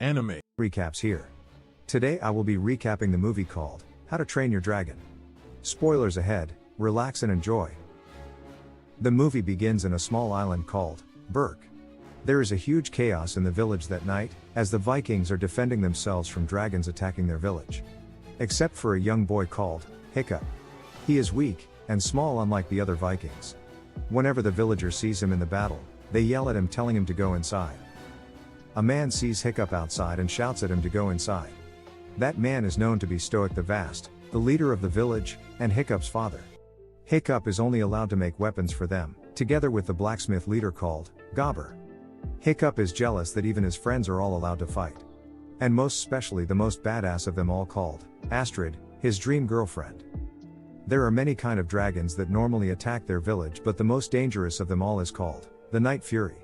Anime Recaps here. Today I will be recapping the movie called How to Train Your Dragon. Spoilers ahead, relax and enjoy. The movie begins in a small island called Berk. There is a huge chaos in the village that night, as the Vikings are defending themselves from dragons attacking their village. Except for a young boy called Hiccup. He is weak and small, unlike the other Vikings. Whenever the villager sees him in the battle, they yell at him, telling him to go inside. A man sees Hiccup outside and shouts at him to go inside. That man is known to be Stoic the Vast, the leader of the village, and Hiccup's father. Hiccup is only allowed to make weapons for them, together with the blacksmith leader called Gobber. Hiccup is jealous that even his friends are all allowed to fight. And most especially the most badass of them all, called Astrid, his dream girlfriend. There are many kind of dragons that normally attack their village, but the most dangerous of them all is called the Night Fury.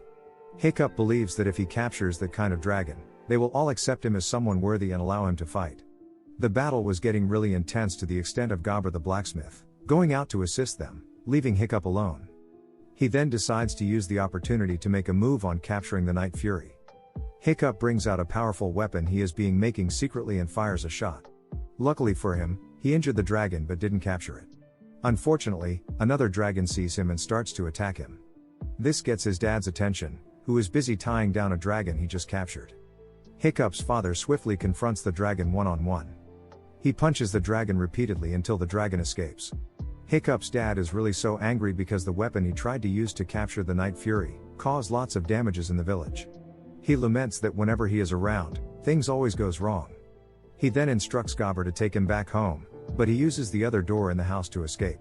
Hiccup believes that if he captures that kind of dragon, they will all accept him as someone worthy and allow him to fight. The battle was getting really intense, to the extent of Gobber the blacksmith going out to assist them, leaving Hiccup alone. He then decides to use the opportunity to make a move on capturing the Night Fury. Hiccup brings out a powerful weapon he is being making secretly and fires a shot. Luckily for him, he injured the dragon but didn't capture it. Unfortunately, another dragon sees him and starts to attack him. This gets his dad's attention, who is busy tying down a dragon he just captured. Hiccup's father swiftly confronts the dragon one-on-one. He punches the dragon repeatedly until the dragon escapes. Hiccup's dad is really so angry because the weapon he tried to use to capture the Night Fury caused lots of damages in the village. He laments that whenever he is around, things always goes wrong. He then instructs Gobber to take him back home, but he uses the other door in the house to escape.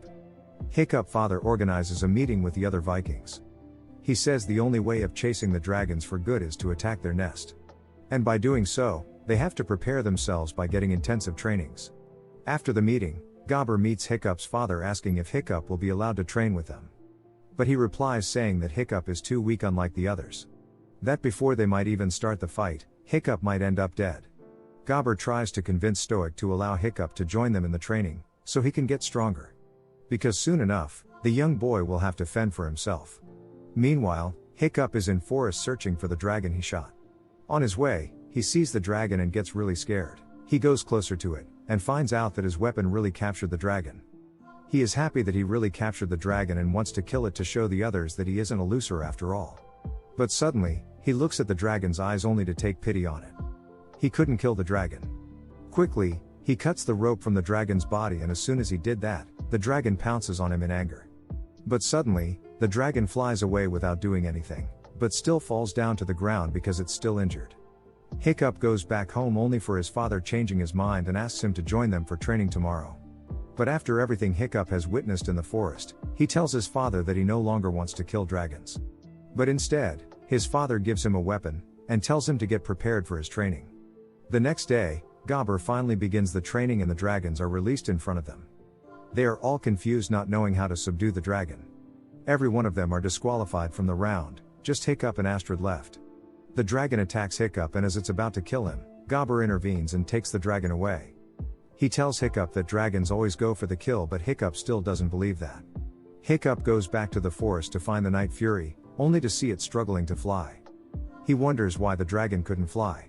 Hiccup father organizes a meeting with the other Vikings. He says the only way of chasing the dragons for good is to attack their nest. And by doing so, they have to prepare themselves by getting intensive trainings. After the meeting, Gobber meets Hiccup's father, asking if Hiccup will be allowed to train with them. But he replies saying that Hiccup is too weak, unlike the others. That before they might even start the fight, Hiccup might end up dead. Gobber tries to convince Stoic to allow Hiccup to join them in the training, so he can get stronger. Because soon enough, the young boy will have to fend for himself. Meanwhile, Hiccup is in forest searching for the dragon he shot. On his way, he sees the dragon and gets really scared. He goes closer to it, and finds out that his weapon really captured the dragon. He is happy that he really captured the dragon and wants to kill it to show the others that he isn't a loser after all. But suddenly, he looks at the dragon's eyes only to take pity on it. He couldn't kill the dragon. Quickly, he cuts the rope from the dragon's body, and as soon as he did that, the dragon pounces on him in anger. But suddenly, the dragon flies away without doing anything, but still falls down to the ground because it's still injured. Hiccup goes back home only for his father changing his mind and asks him to join them for training tomorrow. But after everything Hiccup has witnessed in the forest, he tells his father that he no longer wants to kill dragons. But instead, his father gives him a weapon, and tells him to get prepared for his training. The next day, Gobber finally begins the training and the dragons are released in front of them. They are all confused, not knowing how to subdue the dragon. Every one of them are disqualified from the round, just Hiccup and Astrid left. The dragon attacks Hiccup, and as it's about to kill him, Gobber intervenes and takes the dragon away. He tells Hiccup that dragons always go for the kill, but Hiccup still doesn't believe that. Hiccup goes back to the forest to find the Night Fury, only to see it struggling to fly. He wonders why the dragon couldn't fly.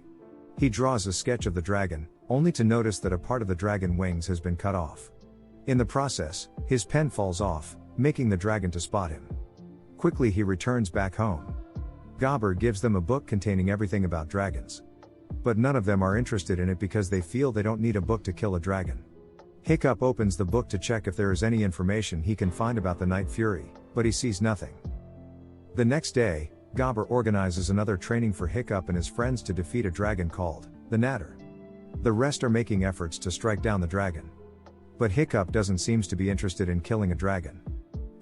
He draws a sketch of the dragon, only to notice that a part of the dragon wings has been cut off. In the process, his pen falls off, making the dragon to spot him. Quickly he returns back home. Gobber gives them a book containing everything about dragons. But none of them are interested in it because they feel they don't need a book to kill a dragon. Hiccup opens the book to check if there is any information he can find about the Night Fury, but he sees nothing. The next day, Gobber organizes another training for Hiccup and his friends to defeat a dragon called the Natter. The rest are making efforts to strike down the dragon. But Hiccup doesn't seem to be interested in killing a dragon.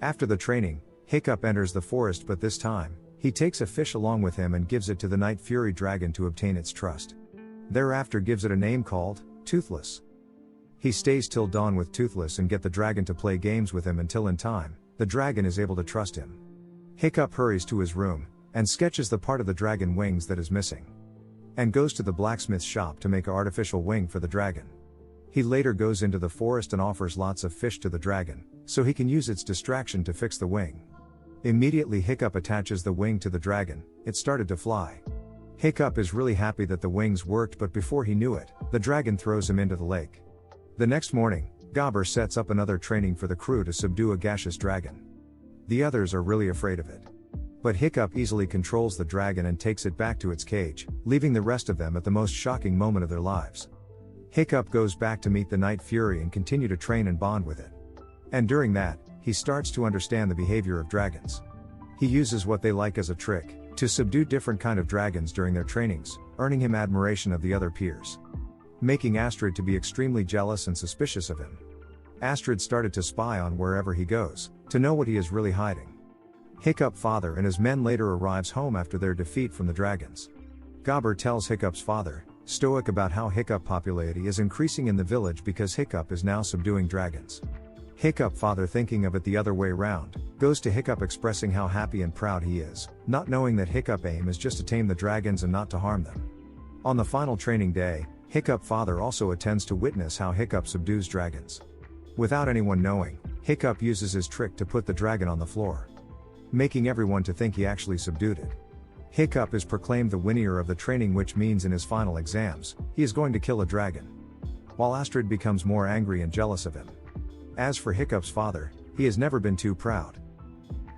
After the training, Hiccup enters the forest, but this time, he takes a fish along with him and gives it to the Night Fury dragon to obtain its trust. Thereafter gives it a name called Toothless. He stays till dawn with Toothless and get the dragon to play games with him until in time, the dragon is able to trust him. Hiccup hurries to his room, and sketches the part of the dragon wings that is missing. And goes to the blacksmith's shop to make an artificial wing for the dragon. He later goes into the forest and offers lots of fish to the dragon, so he can use its distraction to fix the wing. Immediately Hiccup attaches the wing to the dragon, it started to fly. Hiccup is really happy that the wings worked, but before he knew it, the dragon throws him into the lake. The next morning, Gobber sets up another training for the crew to subdue a gaseous dragon. The others are really afraid of it. But Hiccup easily controls the dragon and takes it back to its cage, leaving the rest of them at the most shocking moment of their lives. Hiccup goes back to meet the Night Fury and continue to train and bond with it. And during that, he starts to understand the behavior of dragons. He uses what they like as a trick, to subdue different kind of dragons during their trainings, earning him admiration of the other peers. Making Astrid to be extremely jealous and suspicious of him. Astrid started to spy on wherever he goes, to know what he is really hiding. Hiccup father and his men later arrives home after their defeat from the dragons. Gobber tells Hiccup's father, Stoic, about how Hiccup popularity is increasing in the village because Hiccup is now subduing dragons. Hiccup father, thinking of it the other way round, goes to Hiccup expressing how happy and proud he is, not knowing that Hiccup aim is just to tame the dragons and not to harm them. On the final training day, Hiccup father also attends to witness how Hiccup subdues dragons. Without anyone knowing, Hiccup uses his trick to put the dragon on the floor, making everyone to think he actually subdued it. Hiccup is proclaimed the winner of the training, which means in his final exams, he is going to kill a dragon. While Astrid becomes more angry and jealous of him. As for Hiccup's father, he has never been too proud.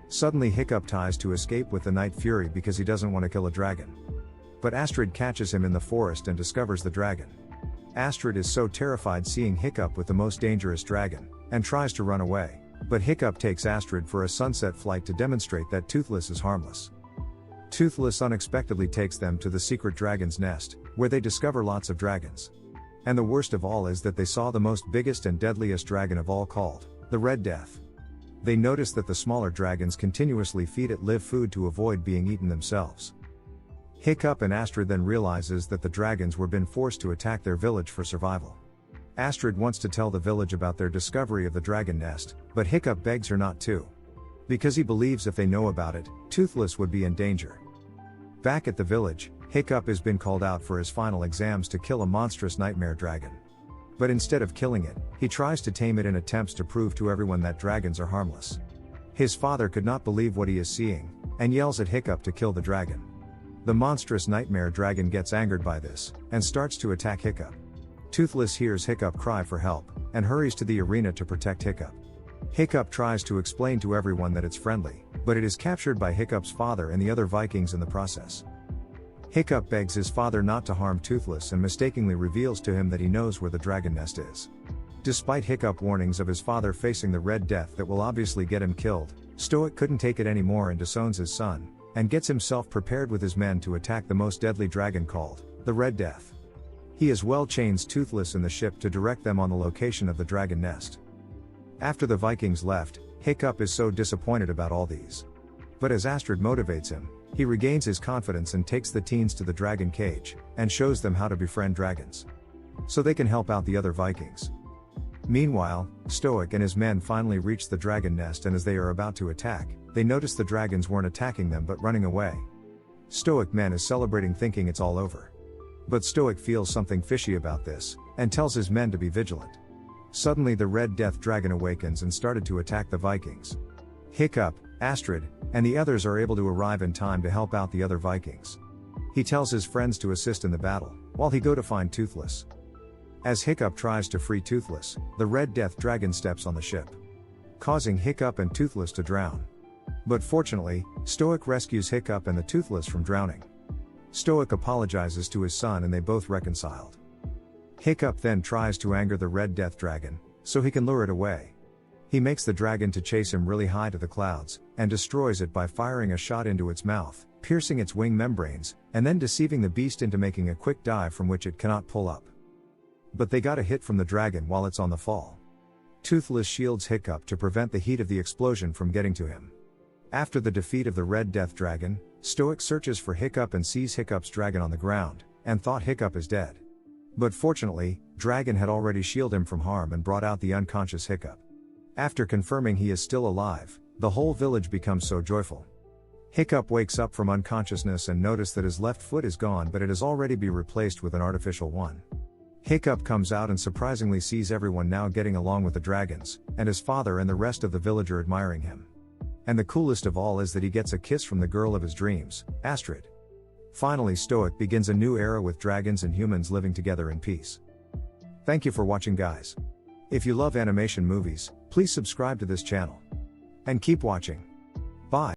Suddenly Hiccup tries to escape with the Night Fury because he doesn't want to kill a dragon. But Astrid catches him in the forest and discovers the dragon. Astrid is so terrified seeing Hiccup with the most dangerous dragon, and tries to run away, but Hiccup takes Astrid for a sunset flight to demonstrate that Toothless is harmless. Toothless unexpectedly takes them to the secret dragon's nest, where they discover lots of dragons. And the worst of all is that they saw the most biggest and deadliest dragon of all, called the Red Death. They notice that the smaller dragons continuously feed it live food to avoid being eaten themselves. Hiccup and Astrid then realizes that the dragons were been forced to attack their village for survival. Astrid wants to tell the village about their discovery of the dragon nest, but Hiccup begs her not to. Because he believes if they know about it, Toothless would be in danger. Back at the village, Hiccup has been called out for his final exams to kill a monstrous nightmare dragon. But instead of killing it, he tries to tame it in attempts to prove to everyone that dragons are harmless. His father could not believe what he is seeing, and yells at Hiccup to kill the dragon. The monstrous nightmare dragon gets angered by this, and starts to attack Hiccup. Toothless hears Hiccup cry for help, and hurries to the arena to protect Hiccup. Hiccup tries to explain to everyone that it's friendly, but it is captured by Hiccup's father and the other Vikings in the process. Hiccup begs his father not to harm Toothless and mistakenly reveals to him that he knows where the dragon nest is. Despite Hiccup warnings of his father facing the Red Death that will obviously get him killed, Stoic couldn't take it anymore and disowns his son, and gets himself prepared with his men to attack the most deadly dragon, called the Red Death. He as well chains Toothless in the ship to direct them on the location of the dragon nest. After the Vikings left, Hiccup is so disappointed about all these. But as Astrid motivates him, he regains his confidence and takes the teens to the dragon cage, and shows them how to befriend dragons. So they can help out the other Vikings. Meanwhile, Stoic and his men finally reach the dragon nest, and as they are about to attack, they notice the dragons weren't attacking them but running away. Stoic men is celebrating thinking it's all over. But Stoic feels something fishy about this, and tells his men to be vigilant. Suddenly the Red Death dragon awakens and started to attack the Vikings. Hiccup, Astrid, and the others are able to arrive in time to help out the other Vikings. He tells his friends to assist in the battle, while he go to find Toothless. As Hiccup tries to free Toothless, the Red Death dragon steps on the ship, causing Hiccup and Toothless to drown. But fortunately, Stoic rescues Hiccup and the Toothless from drowning. Stoic apologizes to his son and they both reconciled. Hiccup then tries to anger the Red Death dragon, so he can lure it away. He makes the dragon to chase him really high to the clouds, and destroys it by firing a shot into its mouth, piercing its wing membranes, and then deceiving the beast into making a quick dive from which it cannot pull up. But they got a hit from the dragon while it's on the fall. Toothless shields Hiccup to prevent the heat of the explosion from getting to him. After the defeat of the Red Death dragon, Stoic searches for Hiccup and sees Hiccup's dragon on the ground, and thought Hiccup is dead. But fortunately, Dragon had already shielded him from harm and brought out the unconscious Hiccup. After confirming he is still alive, the whole village becomes so joyful. Hiccup wakes up from unconsciousness and notices that his left foot is gone, but it has already been replaced with an artificial one. Hiccup comes out and surprisingly sees everyone now getting along with the dragons, and his father and the rest of the village are admiring him. And the coolest of all is that he gets a kiss from the girl of his dreams, Astrid. Finally, Stoic begins a new era with dragons and humans living together in peace. Thank you for watching, guys. If you love animation movies, please subscribe to this channel. And keep watching. Bye.